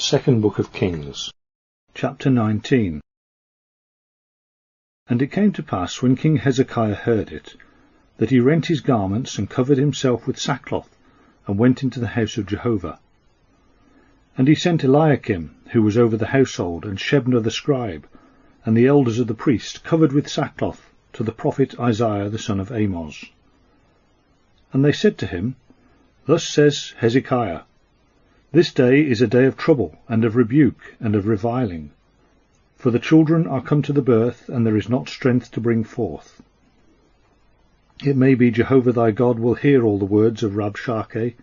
Second Book of Kings, Chapter 19. And it came to pass, when King Hezekiah heard it, that he rent his garments, and covered himself with sackcloth, and went into the house of Jehovah. And he sent Eliakim, who was over the household, and Shebna the scribe, and the elders of the priest, covered with sackcloth, to the prophet Isaiah the son of Amoz. And they said to him, Thus says Hezekiah, This day is a day of trouble, and of rebuke, and of reviling. For the children are come to the birth, and there is not strength to bring forth. It may be Jehovah thy God will hear all the words of Rabshakeh,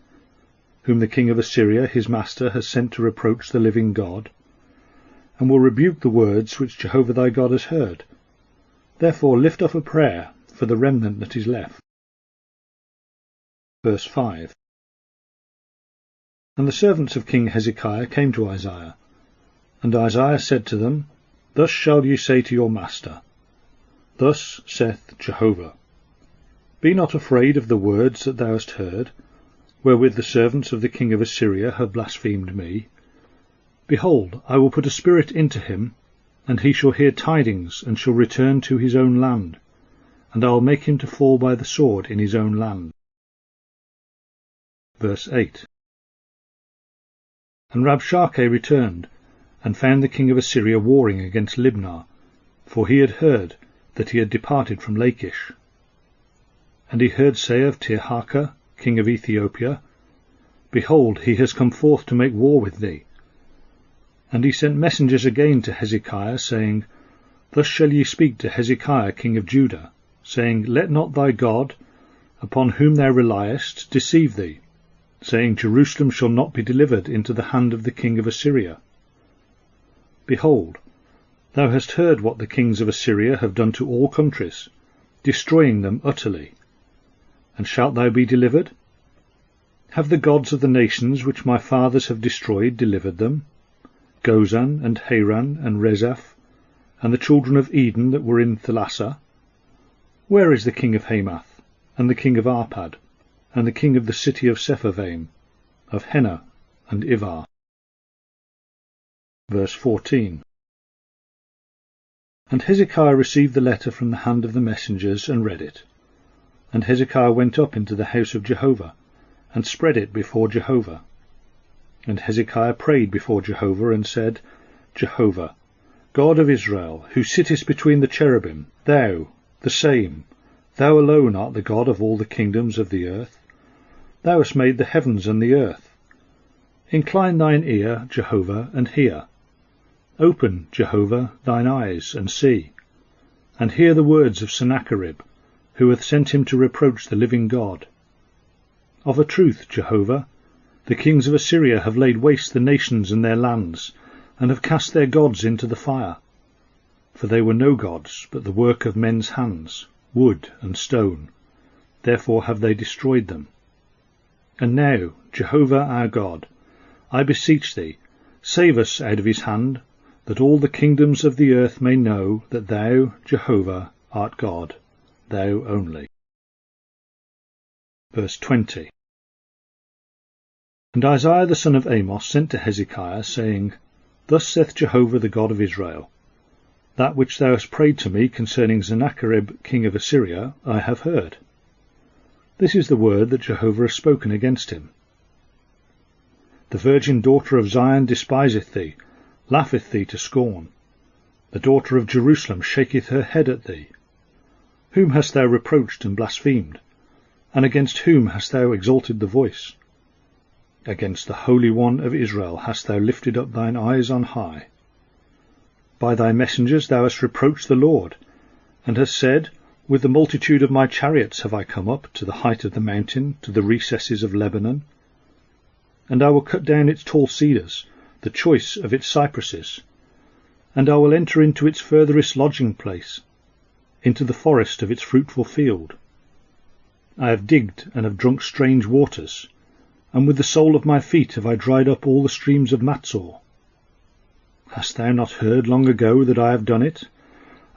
whom the king of Assyria his master has sent to reproach the living God, and will rebuke the words which Jehovah thy God has heard. Therefore lift up a prayer for the remnant that is left. Verse 5. And the servants of King Hezekiah came to Isaiah, and Isaiah said to them, Thus shall you say to your master, Thus saith Jehovah, Be not afraid of the words that thou hast heard, wherewith the servants of the king of Assyria have blasphemed me. Behold, I will put a spirit into him, and he shall hear tidings, and shall return to his own land, and I will make him to fall by the sword in his own land. Verse 8. And Rabshakeh returned, and found the king of Assyria warring against Libnah, for he had heard that he had departed from Lachish. And he heard say of Tirhakah, king of Ethiopia, Behold, he has come forth to make war with thee. And he sent messengers again to Hezekiah, saying, Thus shall ye speak to Hezekiah king of Judah, saying, Let not thy God, upon whom thou reliest, deceive thee, saying, Jerusalem shall not be delivered into the hand of the king of Assyria. Behold, thou hast heard what the kings of Assyria have done to all countries, destroying them utterly. And shalt thou be delivered? Have the gods of the nations which my fathers have destroyed delivered them? Gozan, and Haran, and Rezeph, and the children of Eden that were in Thalassa? Where is the king of Hamath, and the king of Arpad, and the king of the city of Sepharvaim, of Hena and Ivar? Verse 14. And Hezekiah received the letter from the hand of the messengers, and read it. And Hezekiah went up into the house of Jehovah, and spread it before Jehovah. And Hezekiah prayed before Jehovah, and said, Jehovah, God of Israel, who sittest between the cherubim, thou, the same, thou alone art the God of all the kingdoms of the earth. Thou hast made the heavens and the earth. Incline thine ear, Jehovah, and hear. Open, Jehovah, thine eyes, and see, and hear the words of Sennacherib, who hath sent him to reproach the living God. Of a truth, Jehovah, the kings of Assyria have laid waste the nations and their lands, and have cast their gods into the fire. For they were no gods, but the work of men's hands, wood and stone. Therefore have they destroyed them. And now, Jehovah our God, I beseech thee, save us out of his hand, that all the kingdoms of the earth may know that thou, Jehovah, art God, thou only. Verse 20. And Isaiah the son of Amoz sent to Hezekiah, saying, Thus saith Jehovah the God of Israel, That which thou hast prayed to me concerning Sennacherib king of Assyria I have heard. This is the word that Jehovah has spoken against him. The virgin daughter of Zion despiseth thee, laugheth thee to scorn. The daughter of Jerusalem shaketh her head at thee. Whom hast thou reproached and blasphemed? And against whom hast thou exalted the voice? Against the Holy One of Israel hast thou lifted up thine eyes on high. By thy messengers thou hast reproached the Lord, and hast said, With the multitude of my chariots have I come up to the height of the mountain, to the recesses of Lebanon. And I will cut down its tall cedars, the choice of its cypresses, and I will enter into its furthest lodging place, into the forest of its fruitful field. I have digged and have drunk strange waters, and with the sole of my feet have I dried up all the streams of Matzor. Hast thou not heard long ago that I have done it,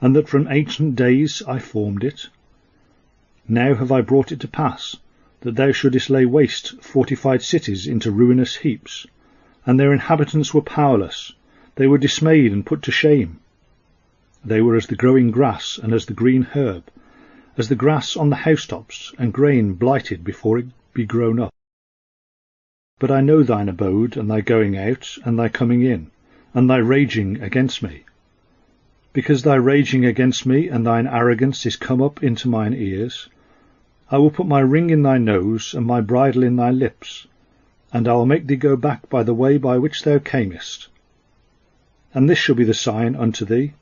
and that from ancient days I formed it? Now have I brought it to pass, that thou shouldest lay waste fortified cities into ruinous heaps, and their inhabitants were powerless. They were dismayed and put to shame. They were as the growing grass and as the green herb, as the grass on the housetops, and grain blighted before it be grown up. But I know thine abode, and thy going out, and thy coming in, and thy raging against me. Because thy raging against me and thine arrogance is come up into mine ears, I will put my ring in thy nose, and my bridle in thy lips, and I will make thee go back by the way by which thou camest. And this shall be the sign unto thee: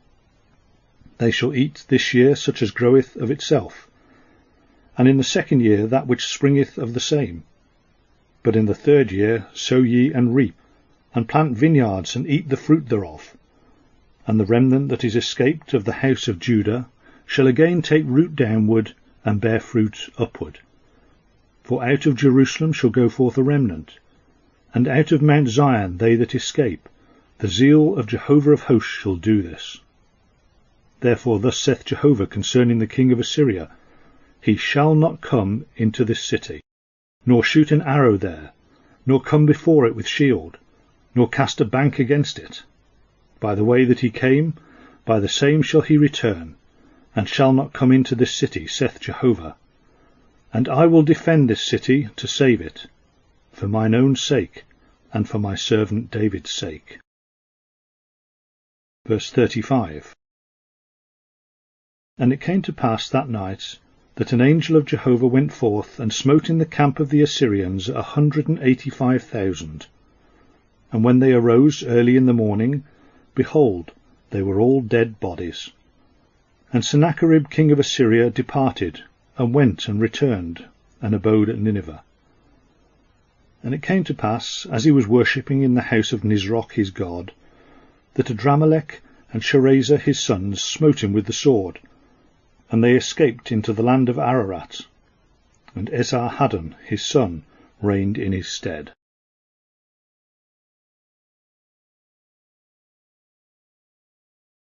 they shall eat this year such as groweth of itself, and in the second year that which springeth of the same. But in the third year sow ye and reap, and plant vineyards, and eat the fruit thereof. And the remnant that is escaped of the house of Judah shall again take root downward, and bear fruit upward. For out of Jerusalem shall go forth a remnant, and out of Mount Zion they that escape. The zeal of Jehovah of hosts shall do this. Therefore thus saith Jehovah concerning the king of Assyria: He shall not come into this city, nor shoot an arrow there, nor come before it with shield, nor cast a bank against it. By the way that he came, by the same shall he return, and shall not come into this city, saith Jehovah. And I will defend this city to save it, for mine own sake, and for my servant David's sake. Verse 35. And it came to pass that night, that an angel of Jehovah went forth, and smote in the camp of the Assyrians 185,000. And when they arose early in the morning, behold, they were all dead bodies. And Sennacherib king of Assyria departed, and went and returned, and abode at Nineveh. And it came to pass, as he was worshipping in the house of Nisroch his god, that Adramelech and Sharezer his sons smote him with the sword, and they escaped into the land of Ararat, and Esarhaddon his son reigned in his stead.